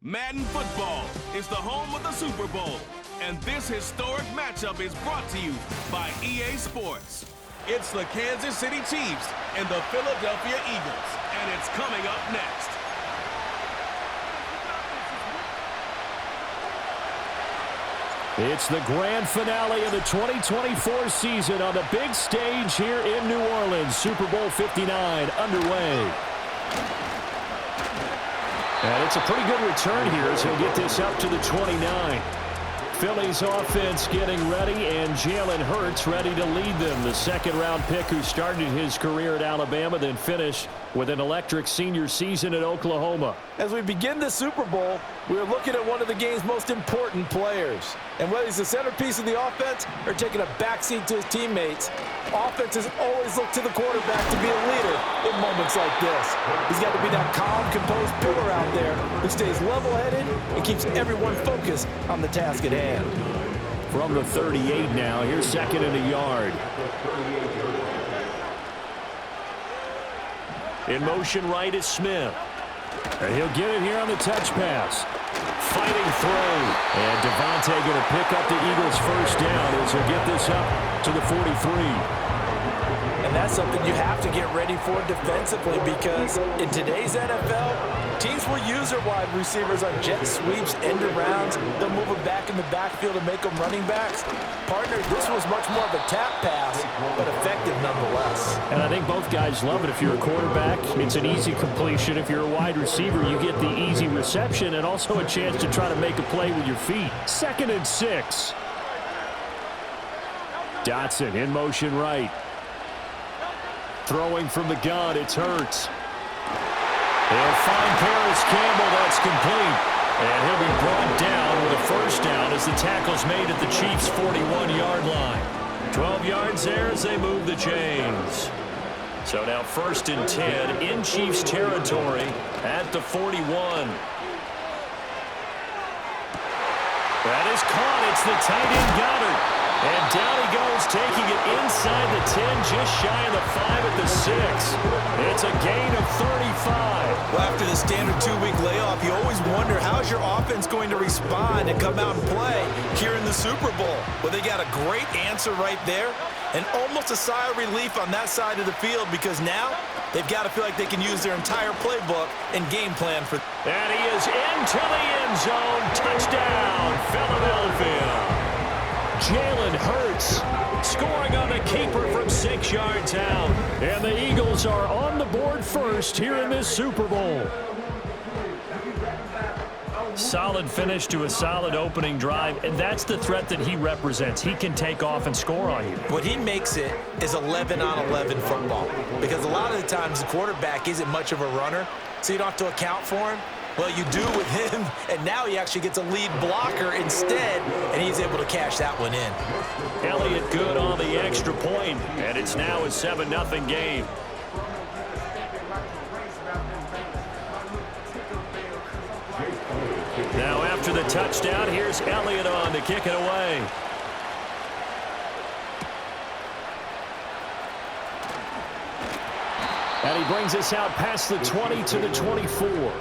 Madden Football is the home of the Super Bowl, and this historic matchup is brought to you by EA Sports. It's the Kansas City Chiefs and the Philadelphia Eagles, and it's coming up next. It's the grand finale of the 2024 season on the big stage here in New Orleans. Super Bowl 59 underway. And it's a pretty good return here as he'll get this up to the 29. Philly's offense getting ready, and Jalen Hurts ready to lead them. The second-round pick who started his career at Alabama, then finished with an electric senior season at Oklahoma. As we begin the Super Bowl, we're looking at one of the game's most important players. And whether he's the centerpiece of the offense or taking a backseat to his teammates, offenses always look to the quarterback to be a leader in moments like this. He's got to be that calm, composed pillar out there who stays level-headed and keeps everyone focused on the task at hand. From the 38 now, here's second and a yard. In motion right is Smith. And he'll get it here on the touch pass. Fighting throw. And Devontae going to pick up the Eagles' first down as he'll get this up to the 43. And that's something you have to get ready for defensively, because in today's NFL, teams will use their wide receivers on jet sweeps, end arounds. They'll move them back in the backfield and make them running backs. Partner, this was much more of a tap pass, but effective nonetheless. And I think both guys love it. If you're a quarterback, it's an easy completion. If you're a wide receiver, you get the easy reception and also a chance to try to make a play with your feet. 2nd and 6. Dotson in motion right. Throwing from the gun, it's Hurts. They'll find Paris Campbell. That's complete. And he'll be brought down with a first down as the tackle's made at the Chiefs' 41-yard line. 12 yards there as they move the chains. So now 1st and 10 in Chiefs territory at the 41. That is caught. It's the tight end Goddard. And down he goes, taking it inside the 10, just shy of the 5 at the 6. It's a gain of 35. Well, after the standard 2-week layoff, you always wonder how's your offense going to respond and come out and play here in the Super Bowl. Well, they got a great answer right there, and almost a sigh of relief on that side of the field, because now they've got to feel like they can use their entire playbook and game plan for. And he is into the end zone. Touchdown, Philadelphia. Jalen Hurts scoring on the keeper from 6 yards out. And the Eagles are on the board first here in this Super Bowl. Solid finish to a solid opening drive, and that's the threat that he represents. He can take off and score on you. What he makes it is 11-on-11 football, because a lot of the times the quarterback isn't much of a runner, so you don't have to account for him. Well, you do with him, and now he actually gets a lead blocker instead, and he's able to cash that one in. Elliott good on the extra point, and it's now a 7-0 game. Now after the touchdown, here's Elliott on to kick it away. And he brings us out past the 20 to the 24.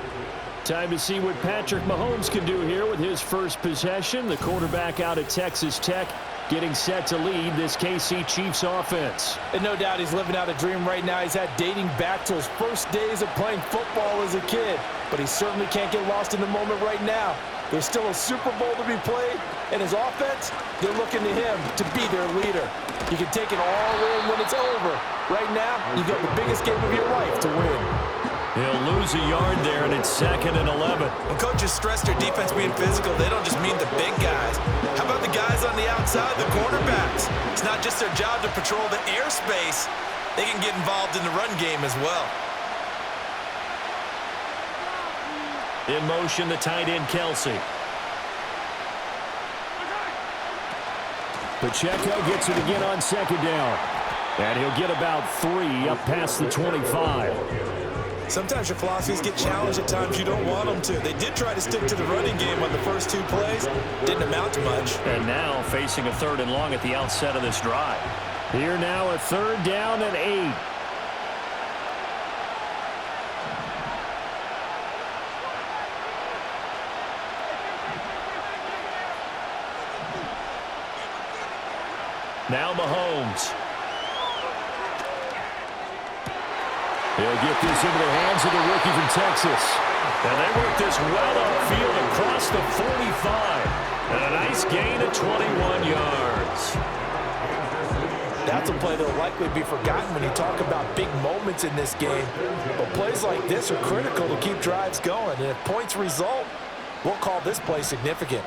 Time to see what Patrick Mahomes can do here with his first possession. The quarterback out at Texas Tech getting set to lead this KC Chiefs offense. And no doubt he's living out a dream right now. He's had dating back to his first days of playing football as a kid. But he certainly can't get lost in the moment right now. There's still a Super Bowl to be played, and his offense, they're looking to him to be their leader. You can take it all in when it's over. Right now, you've got the biggest game of your life to win. He'll lose a yard there, and it's 2nd and 11. When coaches stress their defense being physical, they don't just mean the big guys. How about the guys on the outside, the cornerbacks? It's not just their job to patrol the airspace. They can get involved in the run game as well. In motion, the tight end, Kelsey. Pacheco gets it again on 2nd down. And he'll get about 3 up past the 25. Sometimes your philosophies get challenged at times you don't want them to. They did try to stick to the running game on the first 2 plays. Didn't amount to much. And now facing a 3rd and long at the outset of this drive. Here now a 3rd down and 8. Now Mahomes. He'll get this into the hands of the rookie from Texas. And they work this well upfield across the 45. And a nice gain of 21 yards. That's a play that will likely be forgotten when you talk about big moments in this game. But plays like this are critical to keep drives going. And if points result, we'll call this play significant.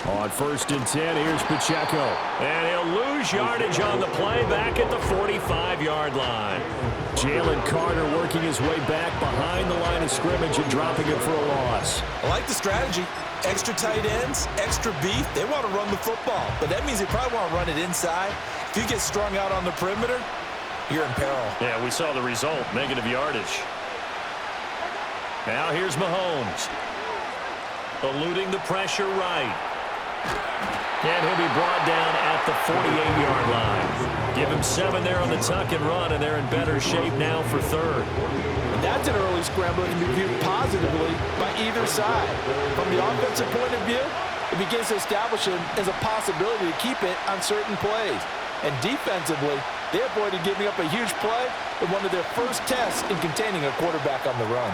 On 1st and 10, here's Pacheco. And he'll lose yardage on the play back at the 45-yard line. Jalen Carter working his way back behind the line of scrimmage and dropping it for a loss. I like the strategy. Extra tight ends, extra beef. They want to run the football, but that means they probably want to run it inside. If you get strung out on the perimeter, you're in peril. Yeah, we saw the result, negative yardage. Now here's Mahomes. Eluding the pressure right. And he'll be brought down at the 48-yard line. Give him 7 there on the tuck and run, and they're in better shape now for 3rd. And that's an early scramble that can be viewed positively by either side. From the offensive point of view, it begins to establish him as a possibility to keep it on certain plays. And defensively, they avoided giving up a huge play in one of their first tests in containing a quarterback on the run.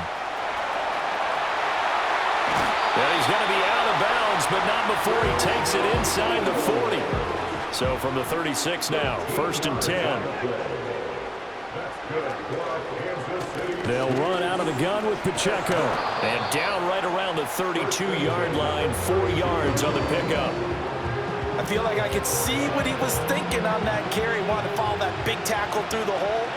And he's going to be out of bounds, but not before he takes it inside the 40. So from the 36 now, 1st and 10. They'll run out of the gun with Pacheco. And down right around the 32-yard line, 4 yards on the pickup. I feel like I could see what he was thinking on that carry. Wanted to follow that big tackle through the hole.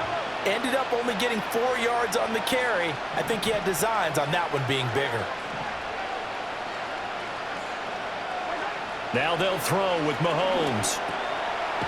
Ended up only getting 4 yards on the carry. I think he had designs on that one being bigger. Now they'll throw with Mahomes.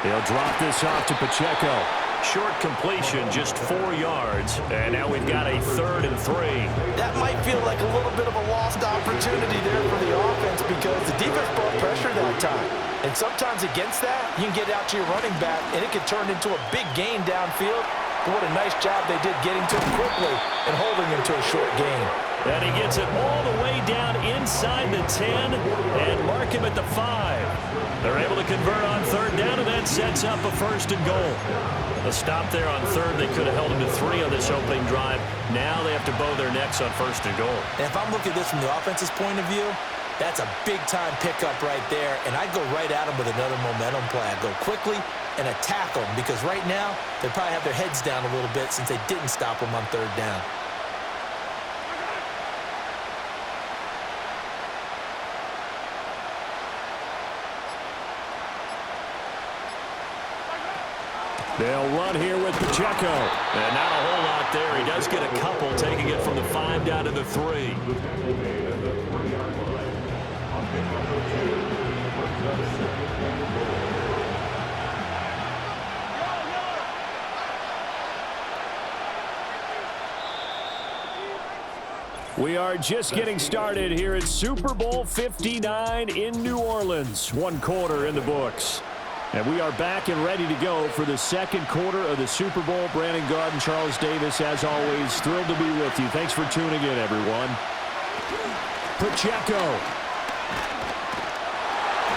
He'll drop this off to Pacheco. Short completion, just 4 yards. And now we've got a 3rd and 3. That might feel like a little bit of a lost opportunity there for the offense because the defense brought pressure that time. And sometimes against that, you can get out to your running back, and it can turn into a big gain downfield. But what a nice job they did getting to him quickly and holding him to a short gain. And he gets it all the way down inside the 10 and mark him at the 5. They're able to convert on 3rd down, and that sets up a 1st and goal. A stop there on 3rd. They could have held him to 3 on this opening drive. Now they have to bow their necks on 1st and goal. And if I'm looking at this from the offense's point of view, that's a big-time pickup right there, and I'd go right at him with another momentum play. I'd go quickly and attack them because right now they probably have their heads down a little bit since they didn't stop him on 3rd down. They'll run here with Pacheco. And not a whole lot there. He does get a couple, taking it from the 5 down to the 3. We are just getting started here at Super Bowl 59 in New Orleans. 1 quarter in the books. And we are back and ready to go for the 2nd quarter of the Super Bowl. Brandon Garden, Charles Davis, as always, thrilled to be with you. Thanks for tuning in, everyone. Pacheco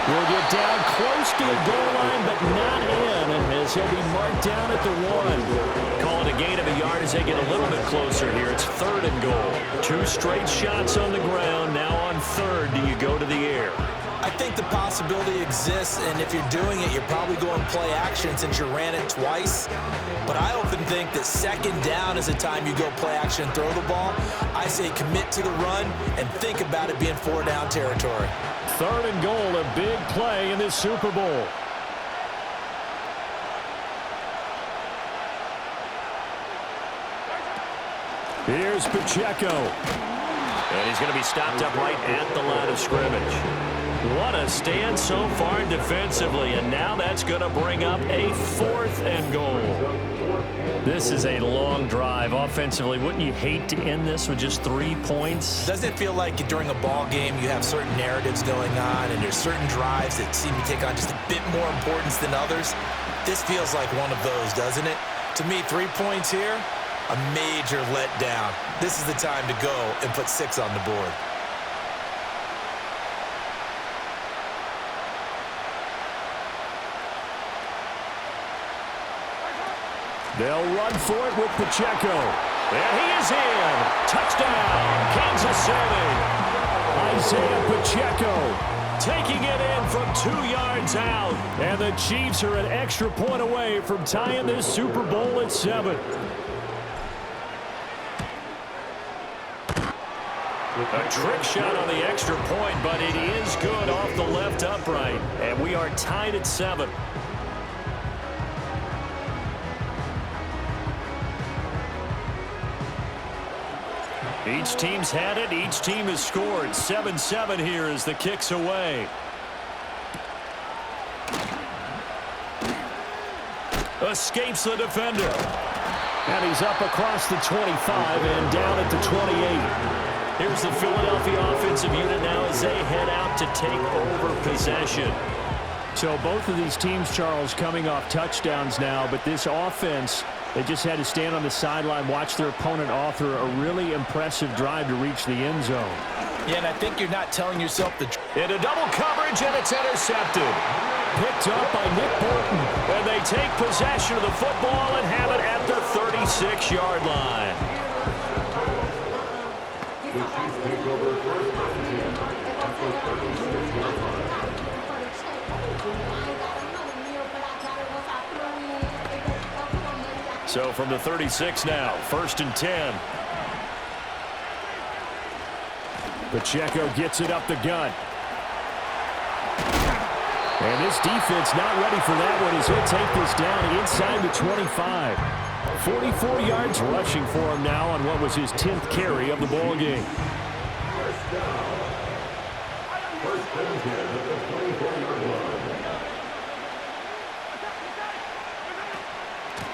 will get down close to the goal line, but not in, as he'll be marked down at the 1. Call it a gain of a yard as they get a little bit closer here. It's 3rd and goal. 2 straight shots on the ground. Now on 3rd, do you go to the air? I think the possibility exists, and if you're doing it, you're probably going play action since you ran it twice. But I often think that 2nd down is the time you go play action and throw the ball. I say commit to the run and think about it being 4 down territory. 3rd and goal, a big play in this Super Bowl. Here's Pacheco. And he's going to be stopped up right at the line of scrimmage. What a stand so far defensively, and now that's going to bring up a 4th and goal. This is a long drive offensively. Wouldn't you hate to end this with just 3 points? Doesn't it feel like during a ball game you have certain narratives going on and there's certain drives that seem to take on just a bit more importance than others? This feels like one of those, doesn't it? To me, 3 points here, a major letdown. This is the time to go and put 6 on the board. They'll run for it with Pacheco. And he is in. Touchdown, Kansas City. Isaiah Pacheco taking it in from 2 yards out. And the Chiefs are an extra point away from tying this Super Bowl at 7. A trick shot on the extra point, but it is good off the left upright. And we are tied at 7. Each team's had it. Each team has scored. 7-7 here as the kick's away. Escapes the defender. And he's up across the 25 and down at the 28. Here's the Philadelphia offensive unit now as they head out to take over possession. So both of these teams, Charles, coming off touchdowns now, but this offense, they just had to stand on the sideline, watch their opponent author a really impressive drive to reach the end zone. Yeah, and I think you're not telling yourself the truth. Into double coverage, and it's intercepted. Picked up by Nick Bolton. And they take possession of the football and have it at the 36-yard line. So from the 36 now, 1st and 10. Pacheco gets it up the gut. And this defense not ready for that one as he'll take this down inside the 25. 44 yards rushing for him now on what was his 10th carry of the ball game.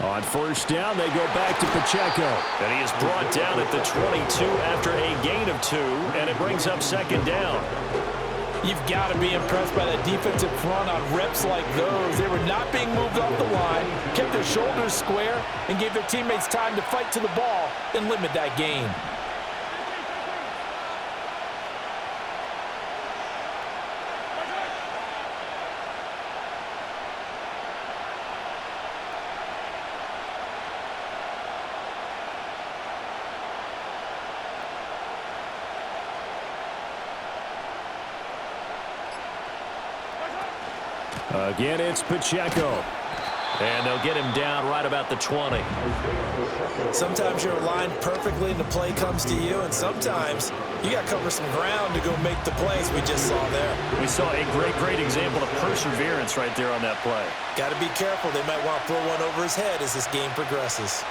On 1st down, they go back to Pacheco. And he is brought down at the 22 after a gain of 2, and it brings up 2nd down. You've got to be impressed by that defensive front on reps like those. They were not being moved off the line, kept their shoulders square, and gave their teammates time to fight to the ball and limit that gain. Again, it's Pacheco. And they'll get him down right about the 20. Sometimes you're aligned perfectly and the play comes to you, and sometimes you got to cover some ground to go make the plays we just saw there. We saw a great example of perseverance right there on that play. Got to be careful. They might want to throw one over his head as this game progresses.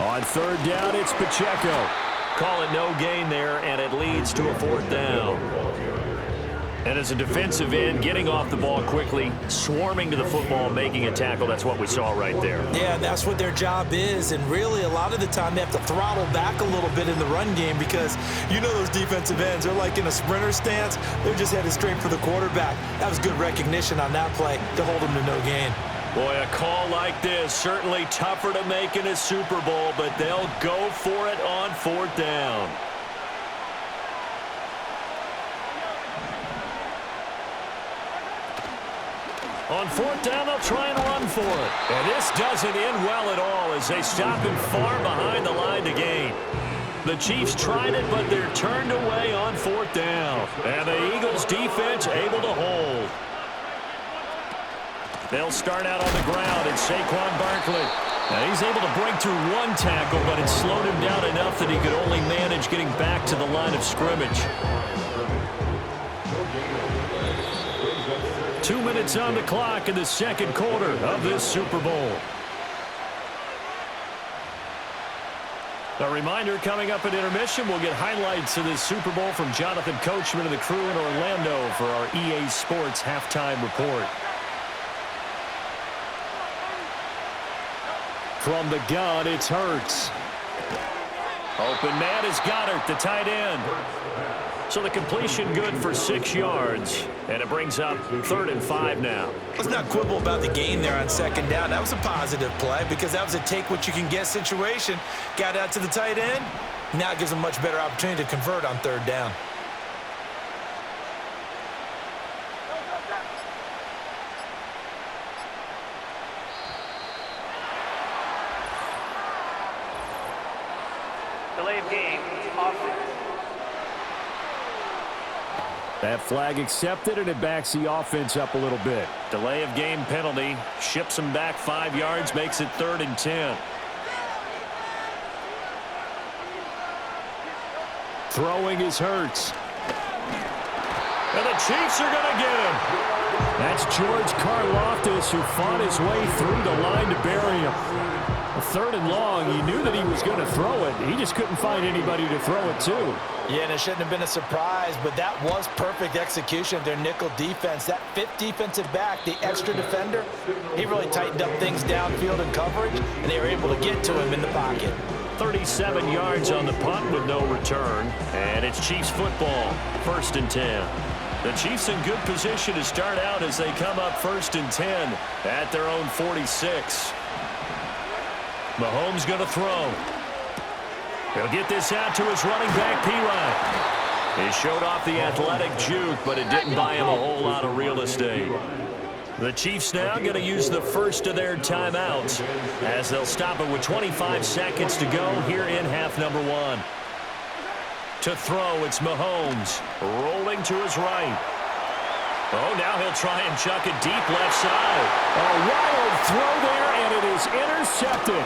On 3rd down, it's Pacheco. Call it no gain there, and it leads to a 4th down. And as a defensive end, getting off the ball quickly, swarming to the football, making a tackle, that's what we saw right there. Yeah, that's what their job is, and really a lot of the time they have to throttle back a little bit in the run game because you know those defensive ends, they're like in a sprinter stance. They're just headed straight for the quarterback. That was good recognition on that play to hold them to no gain. Boy, a call like this, certainly tougher to make in a Super Bowl, but they'll go for it on 4th down. On 4th down, they'll try and run for it. And this doesn't end well at all as they stop him far behind the line to gain. The Chiefs tried it, but they're turned away on 4th down. And the Eagles' defense able to hold. They'll start out on the ground, and Saquon Barkley. Now he's able to break through one tackle, but it slowed him down enough that he could only manage getting back to the line of scrimmage. 2 minutes on the clock in the 2nd quarter of this Super Bowl. A reminder, coming up at intermission, we'll get highlights of this Super Bowl from Jonathan Coachman and the crew in Orlando for our EA Sports halftime report. From the gun, it's Hurts. Open man is Goddard, the tight end. So the completion good for 6 yards, and it brings up 3rd and 5 now. Let's not quibble about the gain there on 2nd down. That was a positive play because that was a take-what-you-can-get situation. Got out to the tight end. Now it gives them much better opportunity to convert on 3rd down. Delay of game, offense. That flag accepted, and it backs the offense up a little bit. Delay of game penalty. Ships them back 5 yards, makes it 3rd and 10. Throwing is Hurts. And the Chiefs are going to get him. That's George Karlaftis, who fought his way through the line to bury him. 3rd and long, he knew that he was going to throw it. He just couldn't find anybody to throw it to. Yeah, and it shouldn't have been a surprise, but that was perfect execution of their nickel defense. That 5th defensive back, the extra defender, he really tightened up things downfield in coverage, and they were able to get to him in the pocket. 37 yards on the punt with no return, and it's Chiefs football, 1st and 10. The Chiefs in good position to start out as they come up 1st and 10 at their own 46. Mahomes going to throw. He'll get this out to his running back, P-Ryan. He showed off the athletic juke, but it didn't buy him a whole lot of real estate. The Chiefs now going to use the first of their timeouts as they'll stop it with 25 seconds to go here in half number 1. To throw, it's Mahomes rolling to his right. Oh, now he'll try and chuck it deep left side. A wild throw there, and it is intercepted.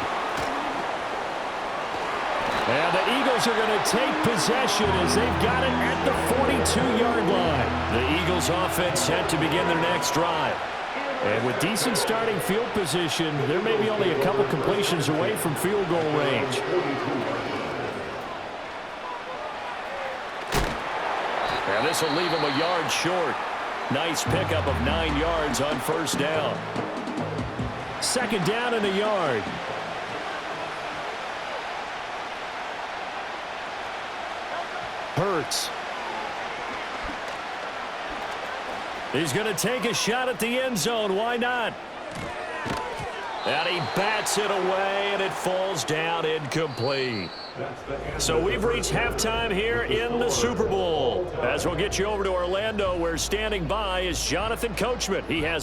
And the Eagles are going to take possession as they've got it at the 42-yard line. The Eagles offense set to begin their next drive. And with decent starting field position, they're maybe only a couple completions away from field goal range. And this will leave them a yard short. Nice pickup of 9 yards on 1st down. 2nd down and a yard. Hurts. He's going to take a shot at the end zone. Why not? And he bats it away, and it falls down incomplete. So we've reached halftime here in the Super Bowl. As we'll get you over to Orlando, where standing by is Jonathan Coachman. He has our